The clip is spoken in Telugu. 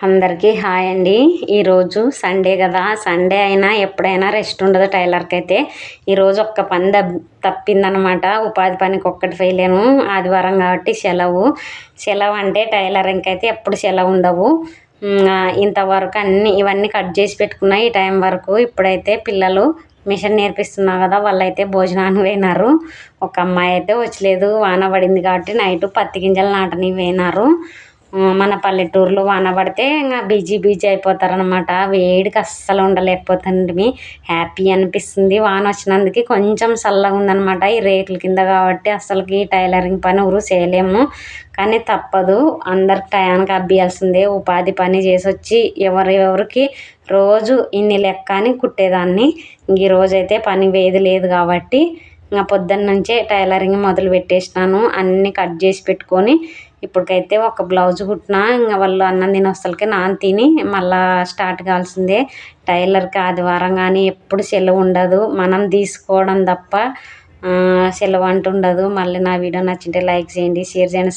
అందరికీ హాయ్ అండి. ఈరోజు సండే కదా, సండే అయినా ఎప్పుడైనా రెస్ట్ ఉండదు టైలర్కి అయితే. ఈరోజు ఒక్క పని తప్పిందనమాట. ఉపాధి పనికి ఒక్కటి ఫెయిలేను. ఆదివారం కాబట్టి సెలవు అంటే టైలరింగ్కి అయితే ఎప్పుడు సెలవు ఉండవు. ఇంతవరకు ఇవన్నీ కట్ చేసి పెట్టుకున్నాయి ఈ టైం వరకు. ఇప్పుడైతే పిల్లలు మిషన్ నేర్పిస్తున్నా కదా, వాళ్ళైతే భోజనానికి పోయినారు. ఒక అమ్మాయి అయితే వచ్చలేదు, వాన పడింది కాబట్టి నైట్ పత్తి గింజలు నాటని పోయినారు. మన పల్లెటూరులో వాన పడితే ఇంకా బిజీ అయిపోతారనమాట. వేడికి అస్సలు ఉండలేకపోతుంది. హ్యాపీ అనిపిస్తుంది వాన వచ్చినందుకు. కొంచెం చల్లగా ఉందనమాట ఈ రేకుల కింద కాబట్టి. అసలుకి టైలరింగ్ పని ఊరు చేయలేము, కానీ తప్పదు. అందరికి టయానికి అబ్బియాల్సిందే. ఉపాధి పని చేసి వచ్చి ఎవరికి రోజు ఇన్ని లెక్క అని కుట్టేదాన్ని. ఈ రోజైతే పని వేది లేదు కాబట్టి ఇంకా పొద్దున్న నుంచే టైలరింగ్ మొదలు పెట్టేసినాను. అన్నీ కట్ చేసి పెట్టుకొని ఇప్పటికైతే ఒక బ్లౌజ్ కుట్టినా. ఇంకా వాళ్ళు అన్నం తిని వస్తలకి నాన్న తిని మళ్ళా స్టార్ట్ కావాల్సిందే. టైలర్కి ఆదివారం కానీ ఎప్పుడు సెలవు ఉండదు, మనం తీసుకోవడం తప్ప సెలవు అంటూ ఉండదు. మళ్ళీ నా వీడియో నచ్చింటే లైక్ చేయండి, షేర్ చేయండి.